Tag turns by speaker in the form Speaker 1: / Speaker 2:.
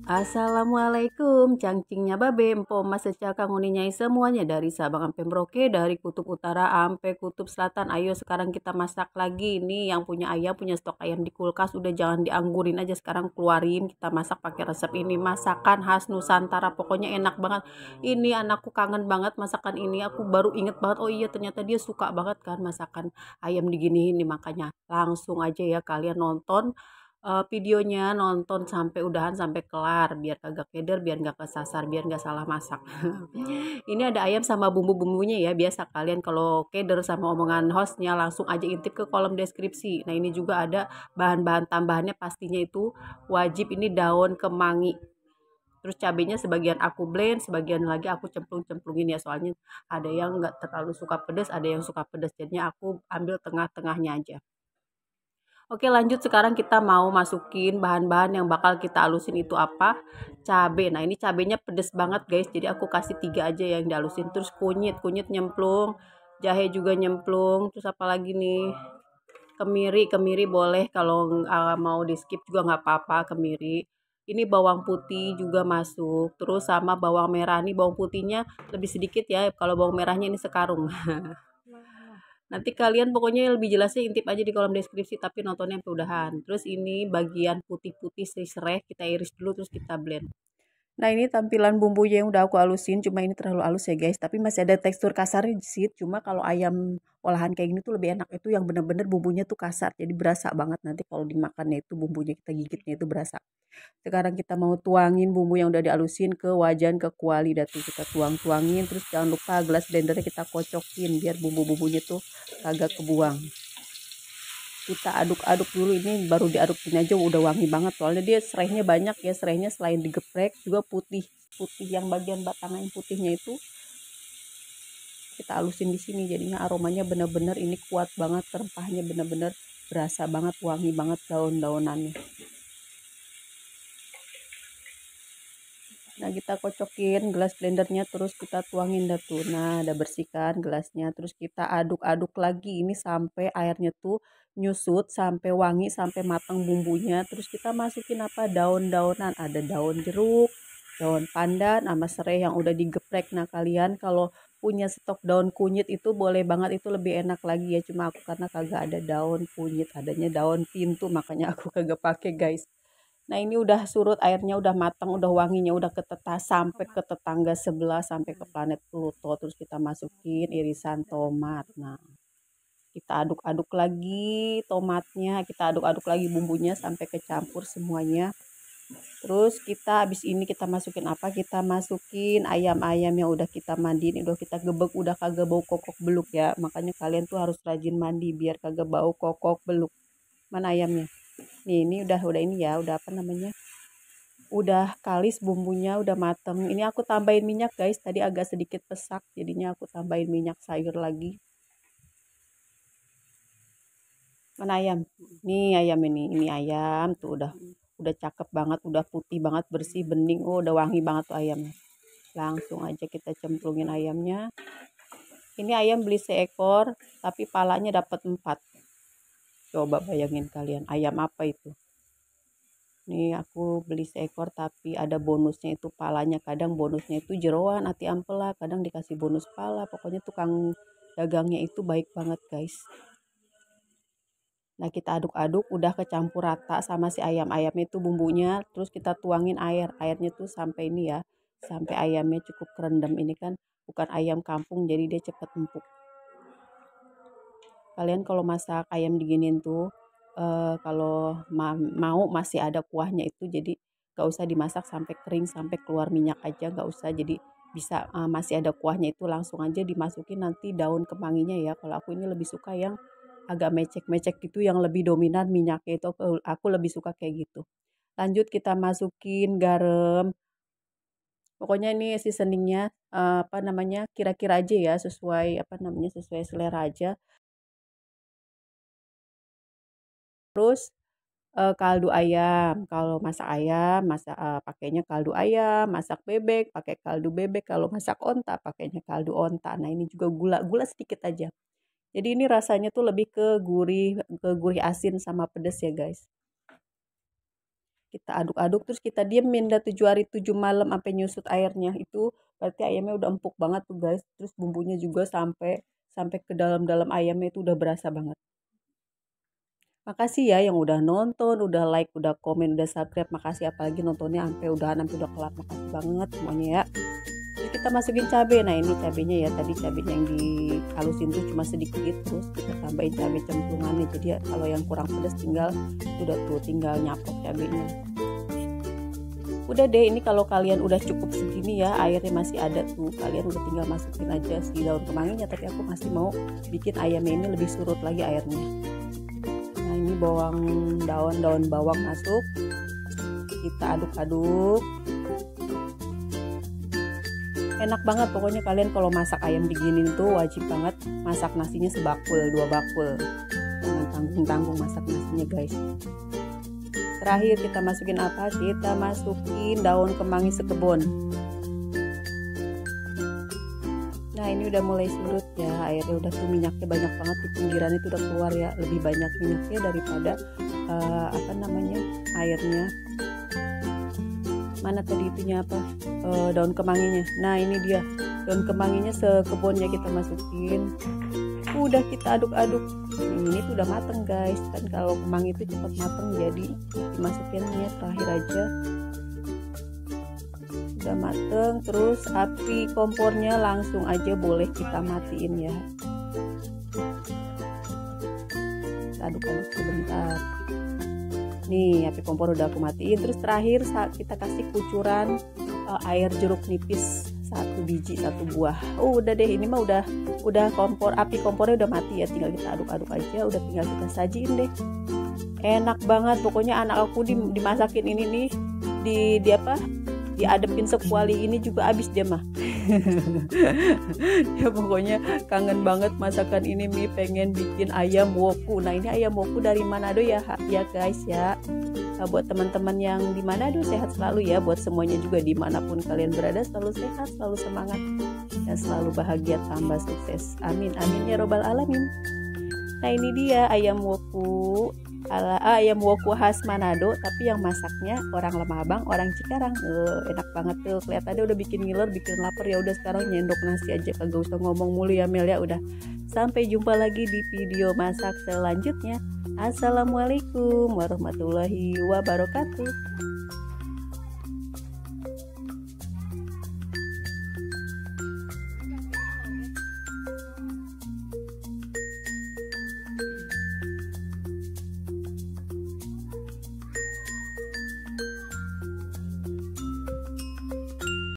Speaker 1: Assalamualaikum, cangcingnya babe, empo mas secaka nguninyai semuanya dari Sabang sampai Merauke, dari kutub utara sampai kutub selatan. Ayo sekarang kita masak lagi. Nih yang punya ayam, punya stok ayam di kulkas, udah jangan dianggurin aja, sekarang keluarin. Kita masak pakai resep ini, masakan khas Nusantara, pokoknya enak banget. Ini anakku kangen banget masakan ini, aku baru inget banget, oh iya ternyata dia suka banget kan masakan ayam diginiin nih, makanya langsung aja ya kalian nonton videonya, nonton sampai udahan sampai kelar biar kagak keder, biar nggak kesasar, biar nggak salah masak. Ini ada ayam sama bumbu-bumbunya ya. Biasa kalian kalau keder sama omongan hostnya langsung aja intip ke kolom deskripsi. Nah ini juga ada bahan-bahan tambahannya, pastinya itu wajib, ini daun kemangi. Terus cabenya sebagian aku blend, sebagian lagi aku cemplung-cemplungin ya, soalnya ada yang nggak terlalu suka pedas, ada yang suka pedas, jadinya aku ambil tengah-tengahnya aja. Oke lanjut, sekarang kita mau masukin bahan-bahan yang bakal kita halusin itu apa? Cabe. Nah ini cabenya pedes banget guys, jadi aku kasih 3 aja yang dihalusin. Terus kunyit nyemplung, jahe juga nyemplung. Terus apa lagi nih? Kemiri boleh, kalau mau di skip juga nggak apa-apa kemiri. Ini bawang putih juga masuk. Terus sama bawang merah, nih bawang putihnya lebih sedikit ya. Kalau bawang merahnya ini sekarung. Nanti kalian pokoknya lebih jelasnya intip aja di kolom deskripsi, tapi nontonnya sampai udahan. Terus ini bagian putih-putih serai kita iris dulu, terus kita blend. Nah ini tampilan bumbunya yang udah aku halusin, cuma ini terlalu halus ya guys, tapi masih ada tekstur kasarnya sih. Cuma kalau ayam olahan kayak gini tuh lebih enak itu yang bener-bener bumbunya tuh kasar, jadi berasa banget nanti kalau dimakannya itu bumbunya, kita gigitnya itu berasa. Sekarang kita mau tuangin bumbu yang udah dihalusin ke wajan, ke kuali, dah tuh kita tuang-tuangin. Terus jangan lupa gelas blendernya kita kocokin biar bumbu-bumbunya tuh kagak kebuang. Kita aduk-aduk dulu, ini baru diadukin aja udah wangi banget, soalnya dia serainya banyak ya. Serainya selain digeprek juga putih yang bagian batangan putihnya itu kita halusin di sini, jadinya aromanya bener-bener ini kuat banget, rempahnya bener-bener berasa banget, wangi banget daun-daunannya. Nah kita kocokin gelas blendernya, terus kita tuangin dah tuh. Nah udah bersihkan gelasnya, terus kita aduk-aduk lagi ini sampai airnya tuh nyusut, sampai wangi, sampai matang bumbunya. Terus kita masukin apa, daun-daunan, ada daun jeruk, daun pandan, sama serai yang udah digeprek. Nah kalian kalau punya stok daun kunyit itu boleh banget, itu lebih enak lagi ya. Cuma aku karena kagak ada daun kunyit, adanya daun pintu, makanya aku kagak pakai guys. Nah ini udah surut airnya, udah matang, udah wanginya, udah ketetas sampai ke tetangga sebelah, sampai ke planet Pluto. Terus kita masukin irisan tomat. Nah kita aduk-aduk lagi tomatnya, kita aduk-aduk lagi bumbunya sampai kecampur semuanya. Terus kita habis ini kita masukin apa? Kita masukin ayam-ayam yang udah kita mandiin, udah kita gebek, udah kagak bau kokok beluk ya. Makanya kalian tuh harus rajin mandi biar kagak bau kokok beluk. Mana ayamnya? Nih ini udah ini ya, udah apa namanya? Udah kalis bumbunya, udah mateng. Ini aku tambahin minyak guys, tadi agak sedikit pesak, jadinya aku tambahin minyak sayur lagi. Mana ayam? Nih ayam, ini ayam tuh udah cakep banget, udah putih banget, bersih, bening. Oh udah wangi banget tuh ayamnya. Langsung aja kita cemplungin ayamnya. Ini ayam beli seekor tapi palanya dapat 4. Coba bayangin kalian, ayam apa itu? Nih aku beli seekor tapi ada bonusnya itu palanya. Kadang bonusnya itu jeroan, ati ampela, kadang dikasih bonus pala. Pokoknya tukang dagangnya itu baik banget guys. Nah kita aduk-aduk, udah kecampur rata sama si ayam-ayamnya itu bumbunya. Terus kita tuangin airnya tuh sampai ini ya, sampai ayamnya cukup kerendam. Ini kan bukan ayam kampung, jadi dia cepet empuk. Kalian kalau masak ayam diginin tuh kalau mau masih ada kuahnya itu, jadi gak usah dimasak sampai kering, sampai keluar minyak aja gak usah. Jadi bisa masih ada kuahnya itu langsung aja dimasukin nanti daun kemanginya ya. Kalau aku ini lebih suka yang agak mecek-mecek gitu, yang lebih dominan minyaknya itu, aku lebih suka kayak gitu. Lanjut kita masukin garam. Pokoknya ini seasoningnya apa namanya, kira-kira aja ya, sesuai apa namanya, sesuai selera aja. Terus kaldu ayam, kalau masak ayam pakainya kaldu ayam, masak bebek pakai kaldu bebek, kalau masak onta pakainya kaldu onta. Nah ini juga gula sedikit aja, jadi ini rasanya tuh lebih ke gurih asin sama pedes ya guys. Kita aduk-aduk terus kita diemin dah 7 hari 7 malam sampai nyusut airnya. Itu berarti ayamnya udah empuk banget tuh guys. Terus bumbunya juga sampai sampai ke dalam-dalam ayamnya itu udah berasa banget. Makasih ya yang udah nonton, udah like, udah komen, udah subscribe. Makasih apalagi nontonnya sampai udah kelar. Makasih banget semuanya ya. Terus kita masukin cabai. Nah ini cabenya ya, tadi cabenya yang dihalusin tuh cuma sedikit, terus kita tambahin cabai cemplungannya. Jadi ya, kalau yang kurang pedas tinggal udah tuh tinggal nyaplok cabenya. Udah deh, ini kalau kalian udah cukup segini ya, airnya masih ada tuh, kalian udah tinggal masukin aja si daun kemanginya. Tapi aku masih mau bikin ayamnya ini lebih surut lagi airnya. Nah ini daun bawang masuk, kita aduk-aduk. Enak banget pokoknya, kalian kalau masak ayam begini tuh wajib banget masak nasinya sebakul 2 bakul, jangan tanggung-tanggung masak nasinya guys. Terakhir kita masukin apa? Kita masukin daun kemangi sekebon. Nah ini udah mulai surut ya airnya, udah tuh minyaknya banyak banget di pinggiran itu udah keluar ya, lebih banyak minyaknya daripada airnya. Mana tadi itunya apa, daun kemanginya. Nah ini dia daun kemanginya sekebonnya kita masukin, udah kita aduk-aduk. Ini tuh udah mateng guys, kan kalau kemangi itu cepat mateng, jadi dimasukinnya terakhir aja. Udah mateng, terus api kompornya langsung aja boleh kita matiin ya. Kita aduk-aduk sebentar. Nih api kompor udah aku matiin. Terus terakhir kita kasih kucuran air jeruk nipis 1 biji 1 buah. Udah deh, ini mah udah api kompornya udah mati ya, tinggal kita aduk-aduk aja, udah tinggal kita sajiin deh. Enak banget pokoknya, anak aku dimasakin ini nih, diadepin sekuali ini juga habis dia mah. Ya pokoknya kangen banget masakan ini, Mi pengen bikin ayam woku. Nah ini ayam woku dari Manado ya guys ya. Nah, buat teman-teman yang di Manado sehat selalu ya, buat semuanya juga dimanapun kalian berada selalu sehat, selalu semangat, dan selalu bahagia tambah sukses. Amin amin ya robbal alamin. Nah ini dia ayam woku khas Manado, tapi yang masaknya orang Lemabang, orang Cikarang. Enak banget tuh, kelihatannya udah bikin ngiler, bikin lapar. Ya udah sekarang nyendok nasi aja, kagak usah ngomong mulu ya Mel ya. Udah, sampai jumpa lagi di video masak selanjutnya. Assalamualaikum warahmatullahi wabarakatuh.